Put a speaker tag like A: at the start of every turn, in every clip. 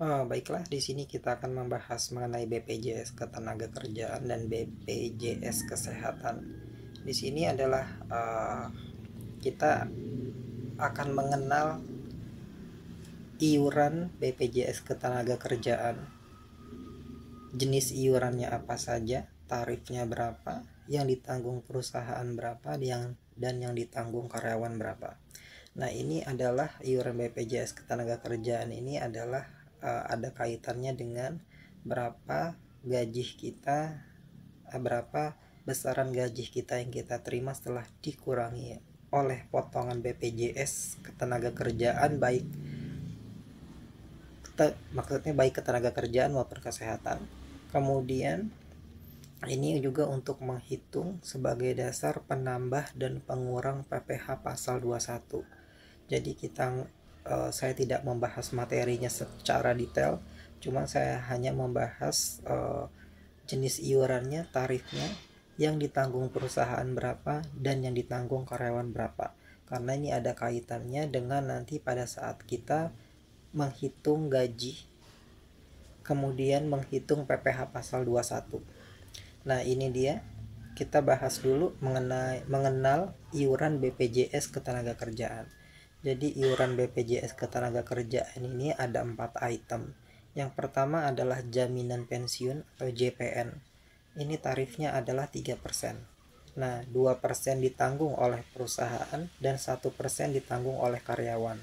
A: Baiklah, di sini kita akan membahas mengenai BPJS Ketenagakerjaan dan BPJS Kesehatan. Di sini adalah kita akan mengenal iuran BPJS Ketenagakerjaan, jenis iurannya apa saja, tarifnya berapa, yang ditanggung perusahaan berapa, dan yang ditanggung karyawan berapa. Nah, ini adalah iuran BPJS Ketenagakerjaan ini adalah ada kaitannya dengan berapa gaji kita, berapa besaran gaji kita yang kita terima setelah dikurangi oleh potongan BPJS Ketenagakerjaan, maksudnya baik ketenagakerjaan maupun kesehatan. Kemudian ini juga untuk menghitung sebagai dasar penambah dan pengurang PPh pasal 21. Jadi saya tidak membahas materinya secara detail, cuma saya hanya membahas jenis iurannya, tarifnya, yang ditanggung perusahaan berapa dan yang ditanggung karyawan berapa. Karena ini ada kaitannya dengan nanti pada saat kita menghitung gaji, kemudian menghitung PPh pasal 21. Nah, ini dia. Kita bahas dulu mengenal iuran BPJS Ketenagakerjaan. Jadi iuran BPJS Ketenagakerjaan ini ada 4 item. Yang pertama adalah jaminan pensiun atau JPN. Ini tarifnya adalah 3%. Nah, 2% ditanggung oleh perusahaan dan 1% ditanggung oleh karyawan.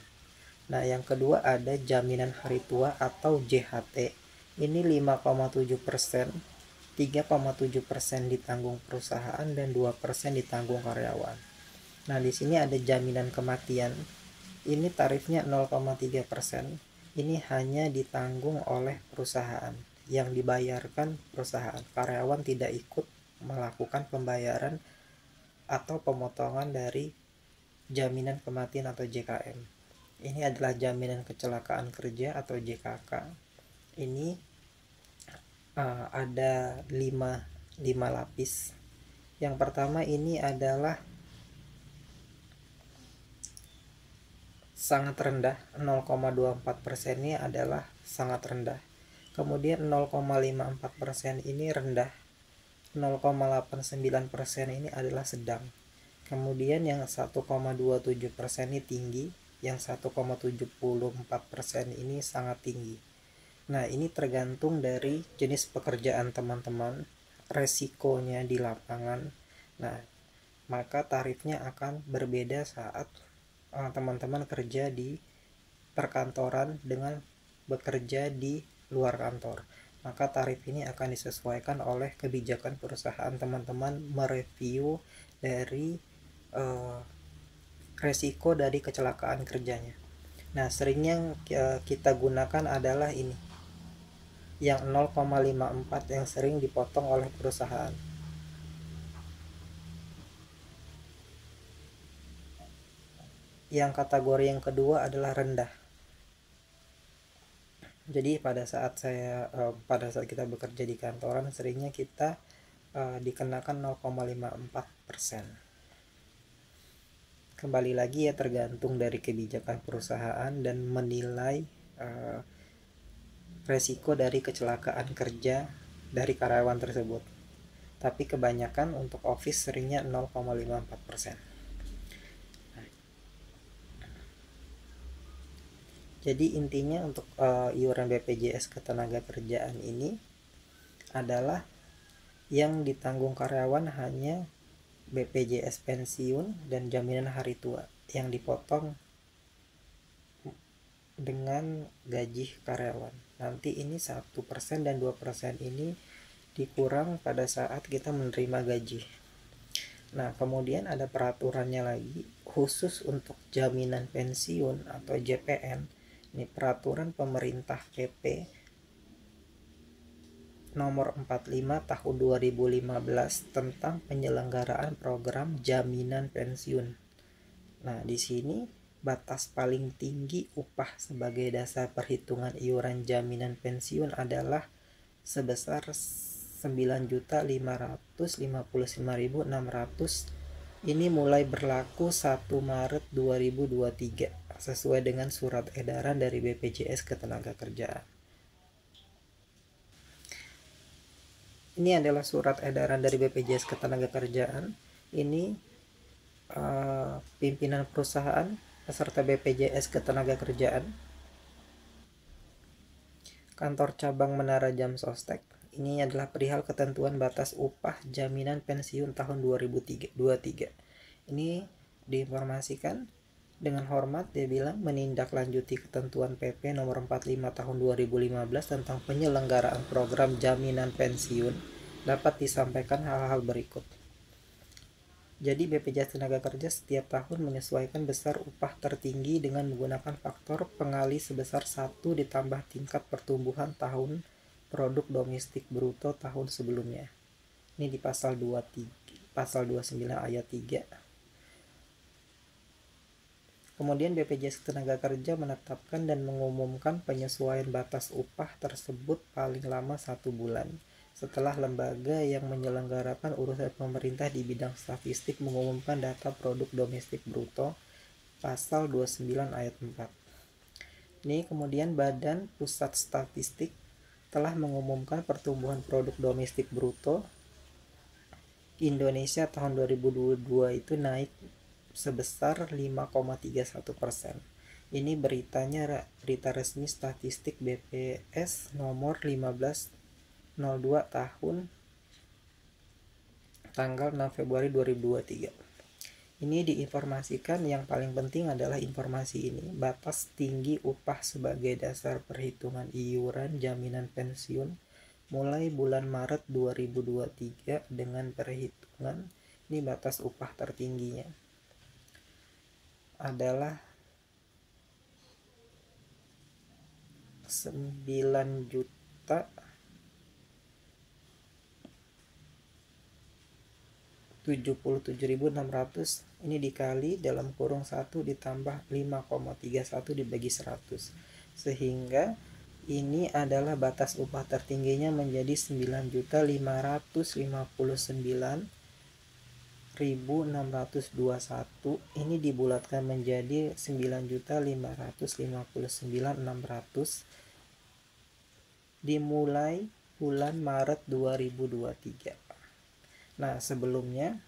A: Nah, yang kedua ada jaminan hari tua atau JHT. Ini 5,7%. 3,7% ditanggung perusahaan dan 2% ditanggung karyawan. Nah, di sini ada jaminan kematian. Ini tarifnya 0,3%. Ini hanya ditanggung oleh perusahaan, yang dibayarkan perusahaan. Karyawan tidak ikut melakukan pembayaran atau pemotongan dari jaminan kematian atau JKM. Ini adalah jaminan kecelakaan kerja atau JKK. Ini ada 5 lapis. Yang pertama ini adalah sangat rendah, 0,24% ini adalah sangat rendah. Kemudian 0,54% ini rendah, 0,89% ini adalah sedang. Kemudian yang 1,27% ini tinggi, yang 1,74% ini sangat tinggi. Nah, ini tergantung dari jenis pekerjaan teman-teman, resikonya di lapangan. Nah, maka tarifnya akan berbeda saat teman-teman kerja di perkantoran dengan bekerja di luar kantor. Maka tarif ini akan disesuaikan oleh kebijakan perusahaan teman-teman mereview dari resiko dari kecelakaan kerjanya. Nah, seringnya kita gunakan adalah ini, yang 0,54 yang sering dipotong oleh perusahaan. Yang kategori yang kedua adalah rendah. Jadi pada saat kita bekerja di kantoran, seringnya kita dikenakan 0,54%. Kembali lagi ya, tergantung dari kebijakan perusahaan dan menilai resiko dari kecelakaan kerja dari karyawan tersebut. Tapi kebanyakan untuk office seringnya 0,54%. Jadi intinya untuk iuran BPJS Ketenagakerjaan ini adalah yang ditanggung karyawan hanya BPJS pensiun dan jaminan hari tua, yang dipotong dengan gaji karyawan. Nanti ini 1% dan 2% ini dikurang pada saat kita menerima gaji. Nah, kemudian ada peraturannya lagi khusus untuk jaminan pensiun atau JPN. Ini peraturan pemerintah PP nomor 45 tahun 2015 tentang penyelenggaraan program jaminan pensiun. Nah, di sini batas paling tinggi upah sebagai dasar perhitungan iuran jaminan pensiun adalah sebesar 9.559.600. Ini mulai berlaku 1 Maret 2023 sesuai dengan surat edaran dari BPJS Ketenagakerjaan. Ini adalah surat edaran dari BPJS Ketenagakerjaan. Ini pimpinan perusahaan peserta BPJS Ketenagakerjaan, kantor cabang Menara Jam Sostek. Ini adalah perihal ketentuan batas upah jaminan pensiun tahun 2023. Ini diinformasikan dengan hormat, dia bilang menindaklanjuti ketentuan PP nomor 45 tahun 2015 tentang penyelenggaraan program jaminan pensiun dapat disampaikan hal-hal berikut. Jadi BPJS Tenaga Kerja setiap tahun menyesuaikan besar upah tertinggi dengan menggunakan faktor pengali sebesar 1 ditambah tingkat pertumbuhan tahun produk domestik bruto tahun sebelumnya. Ini di pasal 29 ayat 3. Kemudian BPJS Tenaga Kerja menetapkan dan mengumumkan penyesuaian batas upah tersebut paling lama 1 bulan setelah lembaga yang menyelenggarakan urusan pemerintah di bidang statistik mengumumkan data produk domestik bruto pasal 29 ayat 4. Ini kemudian Badan Pusat Statistik telah mengumumkan pertumbuhan produk domestik bruto Indonesia tahun 2022 itu naik sebesar 5,31%. Ini berita resmi statistik BPS nomor 1502 tahun tanggal 6 Februari 2023. Ini diinformasikan, yang paling penting adalah informasi ini, batas tinggi upah sebagai dasar perhitungan iuran jaminan pensiun mulai bulan Maret 2023 dengan perhitungan ini batas upah tertingginya adalah 9.077.600. Ini dikali dalam kurung 1 ditambah 5,31 dibagi 100, sehingga ini adalah batas upah tertingginya menjadi 9.559.621. Ini dibulatkan menjadi 9.559.600 dimulai bulan Maret 2023. Nah, sebelumnya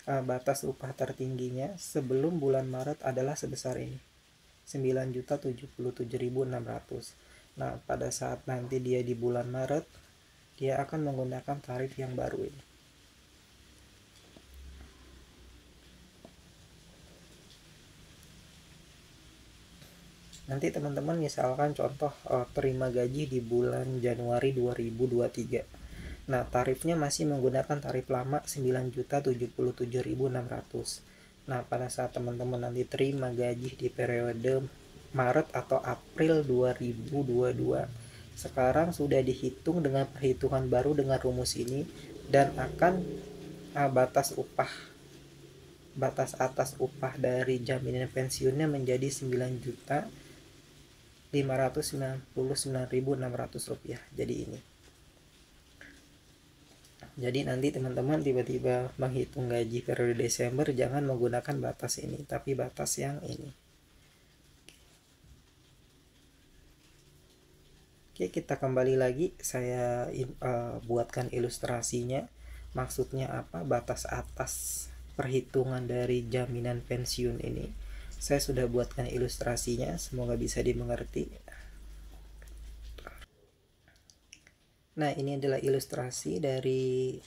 A: batas upah tertingginya sebelum bulan Maret adalah sebesar ini, 9.077.600. Nah, pada saat nanti dia di bulan Maret, dia akan menggunakan tarif yang baru ini. Nanti teman-teman misalkan contoh terima gaji di bulan Januari 2023. Nah, tarifnya masih menggunakan tarif lama 9.077.600. Nah, pada saat teman-teman nanti terima gaji di periode Maret atau April 2022, sekarang sudah dihitung dengan perhitungan baru dengan rumus ini, dan akan batas atas upah dari jaminan pensiunnya menjadi 9.599.600 rupiah. Jadi ini. Jadi nanti teman-teman tiba-tiba menghitung gaji periode Desember, jangan menggunakan batas ini, tapi batas yang ini. Oke, kita kembali lagi. Saya buatkan ilustrasinya. Maksudnya apa? Batas atas perhitungan dari jaminan pensiun ini. Saya sudah buatkan ilustrasinya, semoga bisa dimengerti. Nah, ini adalah ilustrasi dari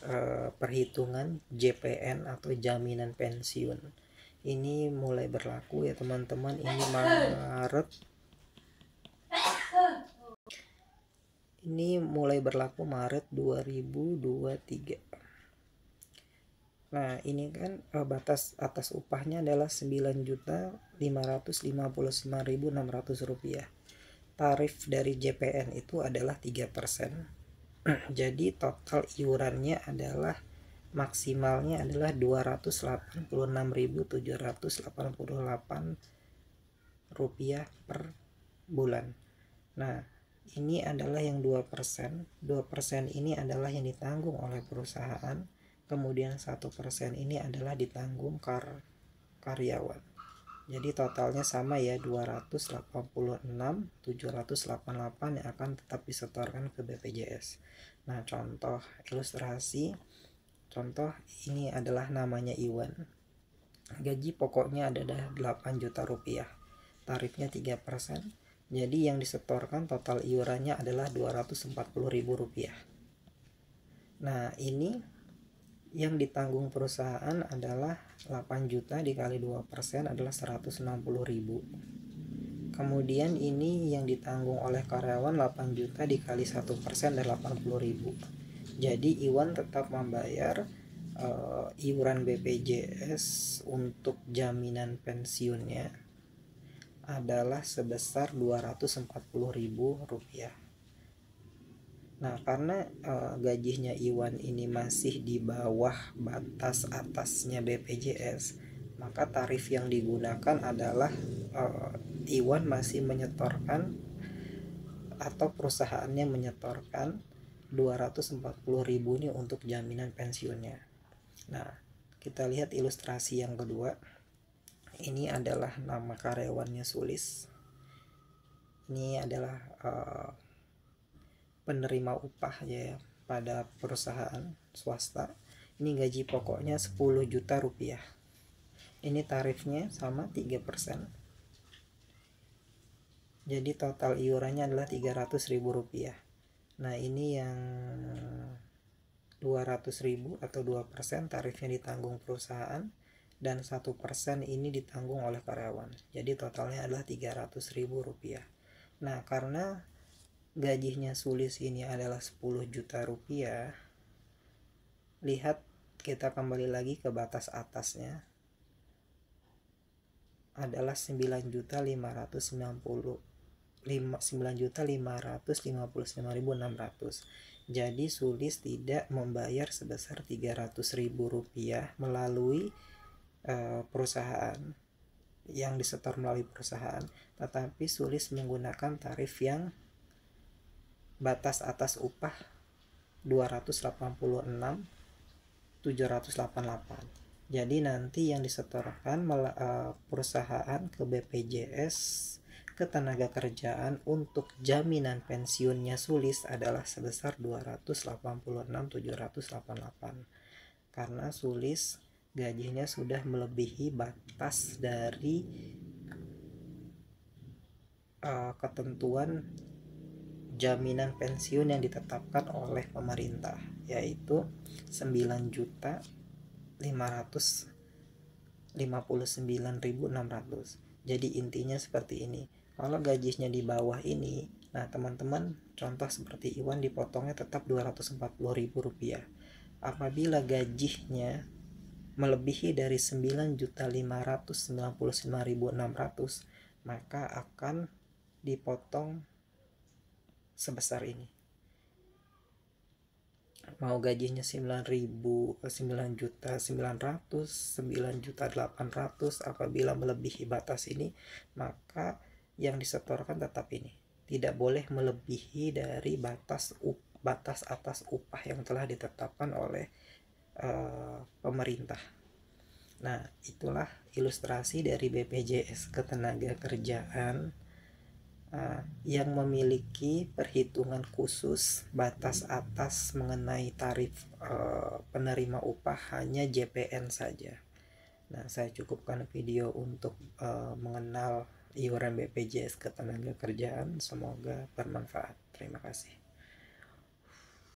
A: perhitungan JPN atau jaminan pensiun. Ini mulai berlaku ya teman-teman, ini Maret. Ini mulai berlaku Maret 2023. Nah, ini kan batas atas upahnya adalah 9.559.600 rupiah. Tarif dari JPN itu adalah 3%. Jadi total iurannya adalah maksimalnya adalah 286.788 rupiah per bulan. Nah, ini adalah yang 2%. 2% ini adalah yang ditanggung oleh perusahaan. Kemudian 1% ini adalah ditanggung karyawan. Jadi totalnya sama ya, 286.788 yang akan tetap disetorkan ke BPJS. Nah, contoh ilustrasi. Contoh ini adalah namanya Iwan. Gaji pokoknya adalah 8 juta rupiah. Tarifnya 3%. Jadi yang disetorkan total iurannya adalah 240 ribu rupiah. Nah, ini yang ditanggung perusahaan adalah 8 juta dikali 2% adalah 160 ribu. Kemudian ini yang ditanggung oleh karyawan 8 juta dikali 1% adalah 80 ribu. Jadi Iwan tetap membayar iuran BPJS untuk jaminan pensiunnya adalah sebesar 240 ribu rupiah. Nah, karena gajinya Iwan ini masih di bawah batas atasnya BPJS, maka tarif yang digunakan adalah Iwan masih menyetorkan atau perusahaannya menyetorkan 240 ribu ini untuk jaminan pensiunnya. Nah, kita lihat ilustrasi yang kedua. Ini adalah nama karyawannya Sulis. Ini adalah penerima upah ya pada perusahaan swasta. Ini gaji pokoknya 10 juta rupiah. Ini tarifnya sama 3%. Jadi total iurannya adalah 300 ribu rupiah. Nah, ini yang 200 ribu atau 2% tarifnya ditanggung perusahaan, dan 1% ini ditanggung oleh karyawan. Jadi totalnya adalah 300 ribu rupiah. Nah, karena gajinya Sulis ini adalah 10 juta rupiah, lihat kita kembali lagi ke batas atasnya adalah 9.559.600. Jadi Sulis tidak membayar sebesar 300 ribu rupiah melalui perusahaan, yang disetor melalui perusahaan, tetapi Sulis menggunakan tarif yang batas atas upah 286.788. Jadi nanti yang disetorkan perusahaan ke BPJS Ketenagakerjaan untuk jaminan pensiunnya Sulis adalah sebesar 286.788, karena Sulis gajinya sudah melebihi batas dari ketentuan jaminan pensiun yang ditetapkan oleh pemerintah, yaitu 9.559.600. Jadi intinya seperti ini. Kalau gajinya di bawah ini, nah teman-teman, contoh seperti Iwan dipotongnya tetap 240 ribu rupiah. Apabila gajinya melebihi dari 9.599.600, maka akan dipotong sebesar ini. Mau gajinya 9.900.900, apabila melebihi batas ini, maka yang disetorkan tetap ini. Tidak boleh melebihi dari batas atas upah yang telah ditetapkan oleh pemerintah. Nah, itulah ilustrasi dari BPJS Ketenagakerjaan yang memiliki perhitungan khusus batas atas mengenai tarif penerima upah hanya JPN saja. Nah, saya cukupkan video untuk mengenal iuran BPJS Ketenagakerjaan. Semoga bermanfaat. Terima kasih.